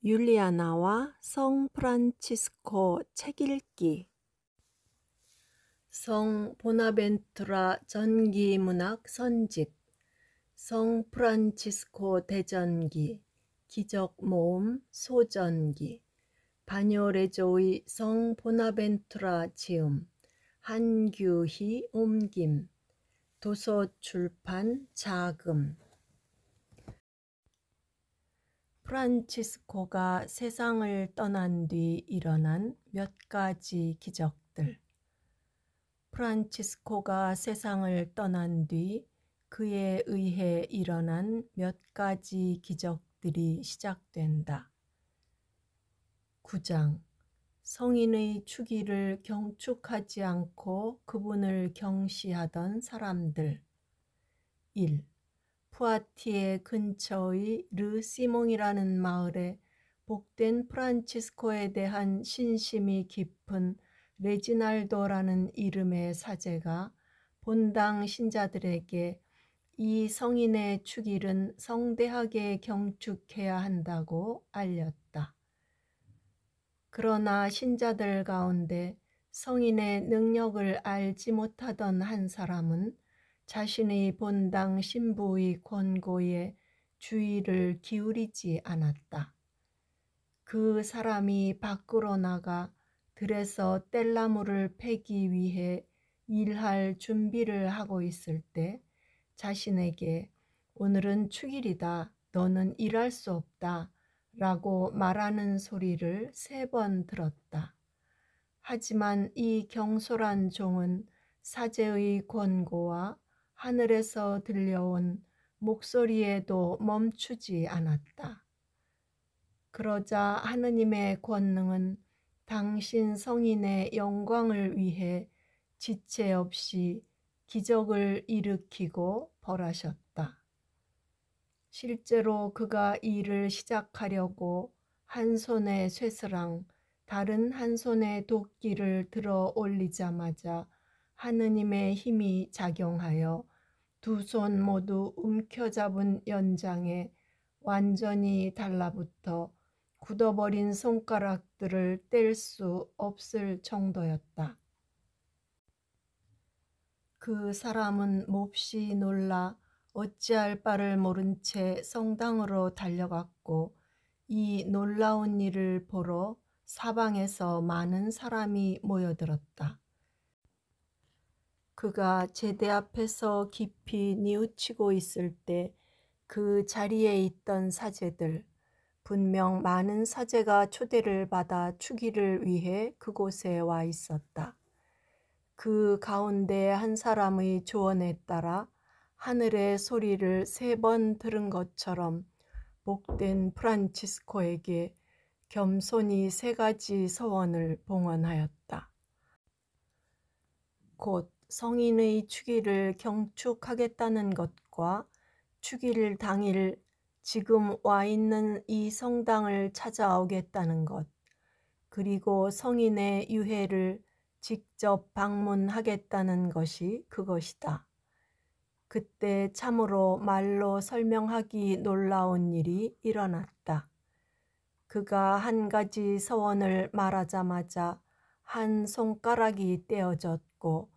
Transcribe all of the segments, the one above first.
율리아나와 성 프란치스코 책 읽기. 성 보나벤투라 전기문학 선집, 성 프란치스코 대전기, 기적모음 소전기, 바뇨레조의 성 보나벤투라 지음, 한규희 옮김, 도서출판 자금. 프란치스코가 세상을 떠난 뒤 일어난 몇 가지 기적들. 프란치스코가 세상을 떠난 뒤 그에 의해 일어난 몇 가지 기적들이 시작된다. 9장. 성인의 추기를 경축하지 않고 그분을 경시하던 사람들. 1. 푸아티에 근처의 르시몽이라는 마을에 복된 프란치스코에 대한 신심이 깊은 레지날도라는 이름의 사제가 본당 신자들에게 이 성인의 축일은 성대하게 경축해야 한다고 알렸다. 그러나 신자들 가운데 성인의 능력을 알지 못하던 한 사람은 자신의 본당 신부의 권고에 주의를 기울이지 않았다. 그 사람이 밖으로 나가 들에서 뗄나무를 패기 위해 일할 준비를 하고 있을 때 자신에게 오늘은 축일이다. 너는 일할 수 없다. 라고 말하는 소리를 3번 들었다. 하지만 이 경솔한 종은 사제의 권고와 하늘에서 들려온 목소리에도 멈추지 않았다. 그러자 하느님의 권능은 당신 성인의 영광을 위해 지체 없이 기적을 일으키고 벌하셨다. 실제로 그가 일을 시작하려고 한 손에 쇠스랑, 다른 한 손에 도끼를 들어 올리자마자 하느님의 힘이 작용하여 2손 모두 움켜잡은 연장에 완전히 달라붙어 굳어버린 손가락들을 뗄 수 없을 정도였다. 그 사람은 몹시 놀라 어찌할 바를 모른 채 성당으로 달려갔고 이 놀라운 일을 보러 사방에서 많은 사람이 모여들었다. 그가 제대 앞에서 깊이 뉘우치고 있을 때 그 자리에 있던 사제들, 분명 많은 사제가 초대를 받아 축일을 위해 그곳에 와 있었다. 그 가운데 한 사람의 조언에 따라 하늘의 소리를 3번 들은 것처럼 복된 프란치스코에게 겸손히 3가지 서원을 봉헌하였다. 곧 성인의 축일을 경축하겠다는 것과 축일 당일 지금 와 있는 이 성당을 찾아오겠다는 것, 그리고 성인의 유해를 직접 방문하겠다는 것이 그것이다. 그때 참으로 말로 설명하기 놀라운 일이 일어났다. 그가 한 가지 서원을 말하자마자 한 손가락이 떼어졌고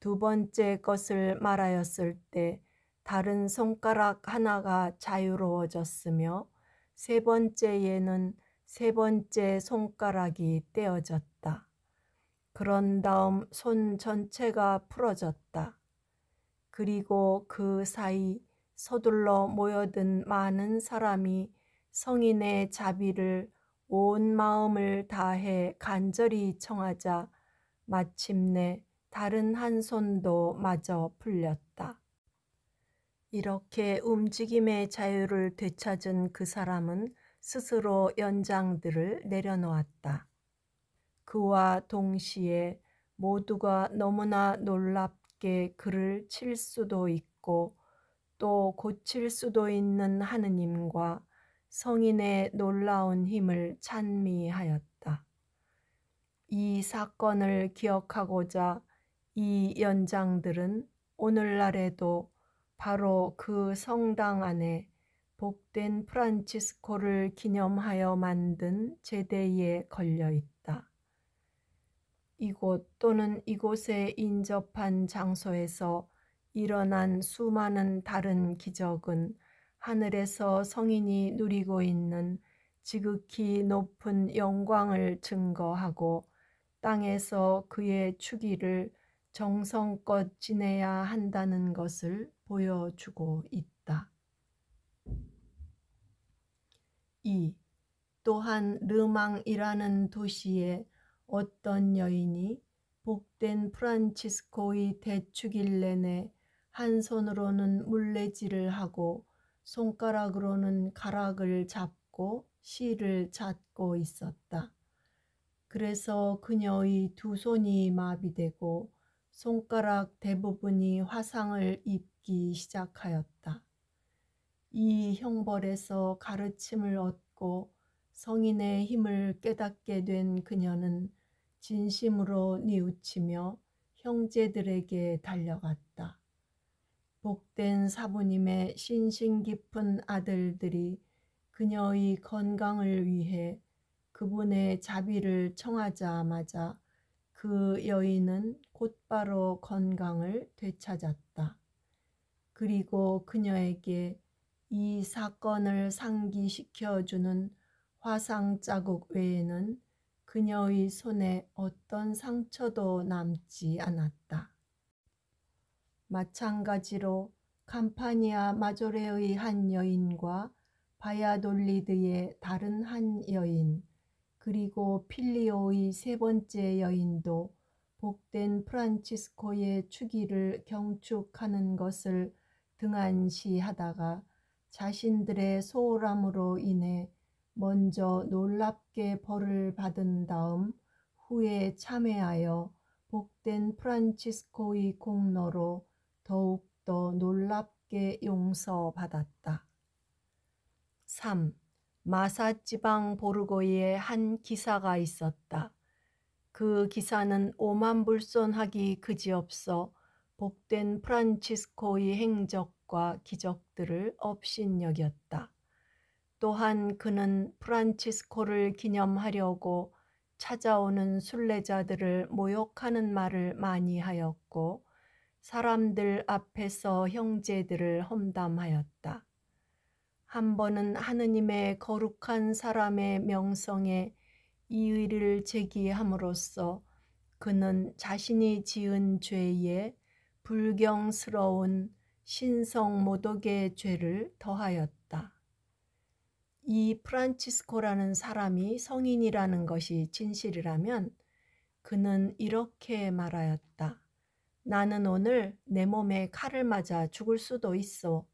2번째 것을 말하였을 때 다른 손가락 하나가 자유로워졌으며 3번째에는 3번째 손가락이 떼어졌다. 그런 다음 손 전체가 풀어졌다. 그리고 그 사이 서둘러 모여든 많은 사람이 성인의 자비를 온 마음을 다해 간절히 청하자 마침내 다른 한 손도 마저 풀렸다. 이렇게 움직임의 자유를 되찾은 그 사람은 스스로 연장들을 내려놓았다. 그와 동시에 모두가 너무나 놀랍게 그를 칠 수도 있고 또 고칠 수도 있는 하느님과 성인의 놀라운 힘을 찬미하였다. 이 사건을 기억하고자 이 연장들은 오늘날에도 바로 그 성당 안에 복된 프란치스코를 기념하여 만든 제대에 걸려 있다. 이곳 또는 이곳에 인접한 장소에서 일어난 수많은 다른 기적은 하늘에서 성인이 누리고 있는 지극히 높은 영광을 증거하고 땅에서 그의 축일을 정성껏 지내야 한다는 것을 보여주고 있다. 2. 또한 르망이라는 도시에 어떤 여인이 복된 프란치스코의 대축일 내내 한 손으로는 물레질을 하고 손가락으로는 가락을 잡고 실을 찾고 있었다. 그래서 그녀의 두 손이 마비되고 손가락 대부분이 화상을 입기 시작하였다. 이 형벌에서 가르침을 얻고 성인의 힘을 깨닫게 된 그녀는 진심으로 뉘우치며 형제들에게 달려갔다. 복된 사부님의 신신 깊은 아들들이 그녀의 건강을 위해 그분의 자비를 청하자마자 그 여인은 곧바로 건강을 되찾았다. 그리고 그녀에게 이 사건을 상기시켜주는 화상 자국 외에는 그녀의 손에 어떤 상처도 남지 않았다. 마찬가지로 캄파니아 마조레의 한 여인과 바야돌리드의 다른 한 여인, 그리고 필리오의 세 번째 여인도 복된 프란치스코의 축일을 경축하는 것을 등한시하다가 자신들의 소홀함으로 인해 먼저 놀랍게 벌을 받은 다음 후에 참회하여 복된 프란치스코의 공로로 더욱더 놀랍게 용서받았다. 3. 마사지방 보르고이에 한 기사가 있었다. 그 기사는 오만불손하기 그지없어 복된 프란치스코의 행적과 기적들을 업신여겼다. 또한 그는 프란치스코를 기념하려고 찾아오는 순례자들을 모욕하는 말을 많이 하였고 사람들 앞에서 형제들을 험담하였다. 한 번은 하느님의 거룩한 사람의 명성에 이의를 제기함으로써 그는 자신이 지은 죄에 불경스러운 신성모독의 죄를 더하였다. 이 프란치스코라는 사람이 성인이라는 것이 진실이라면 그는 이렇게 말하였다. 나는 오늘 내 몸에 칼을 맞아 죽을 수도 있어.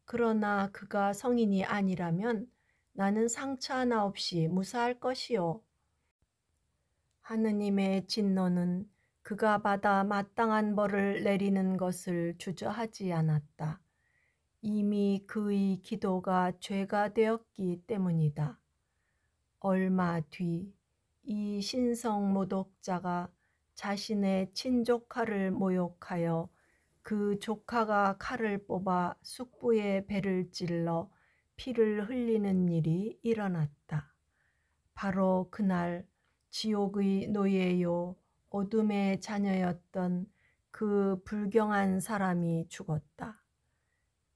그러나 그가 성인이 아니라면 나는 상처 하나 없이 무사할 것이요. 하느님의 진노는 그가 받아 마땅한 벌을 내리는 것을 주저하지 않았다. 이미 그의 기도가 죄가 되었기 때문이다. 얼마 뒤 이 신성모독자가 자신의 친조카를 모욕하여 그 조카가 칼을 뽑아 숙부의 배를 찔러 피를 흘리는 일이 일어났다. 바로 그날 지옥의 노예요 어둠의 자녀였던 그 불경한 사람이 죽었다.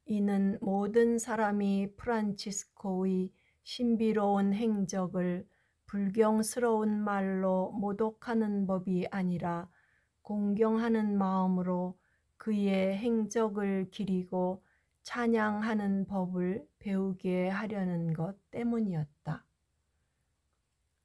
이는 모든 사람이 프란치스코의 신비로운 행적을 불경스러운 말로 모독하는 법이 아니라 공경하는 마음으로 그의 행적을 기리고 찬양하는 법을 배우게 하려는 것 때문이었다.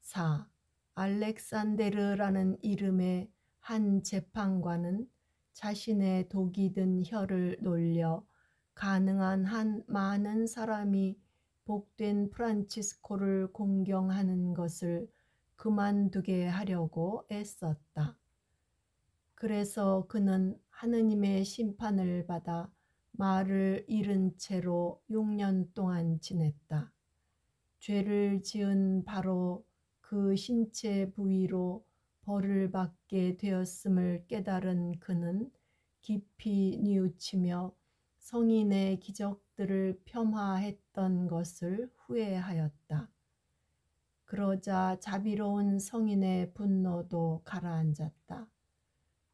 4. 알렉산데르라는 이름의 한 재판관은 자신의 독이 든 혀를 놀려 가능한 한 많은 사람이 복된 프란치스코를 공경하는 것을 그만두게 하려고 애썼다. 그래서 그는 하느님의 심판을 받아 말을 잃은 채로 6년 동안 지냈다. 죄를 지은 바로 그 신체 부위로 벌을 받게 되었음을 깨달은 그는 깊이 뉘우치며 성인의 기적들을 폄하했던 것을 후회하였다. 그러자 자비로운 성인의 분노도 가라앉았다.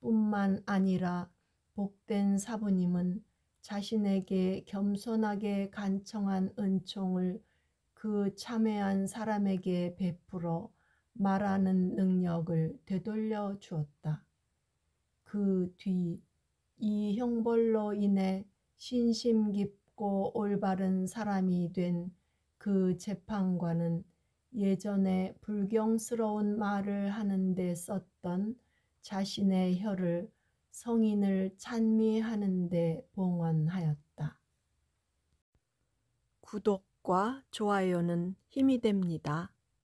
뿐만 아니라 복된 사부님은 자신에게 겸손하게 간청한 은총을 그 참회한 사람에게 베풀어 말하는 능력을 되돌려 주었다. 그 뒤 이 형벌로 인해 신심 깊고 올바른 사람이 된 그 재판관은 예전에 불경스러운 말을 하는 데 썼던 자신의 혀를 성인을 찬미하는 데 봉헌하였다. 구독과 좋아요는 힘이 됩니다.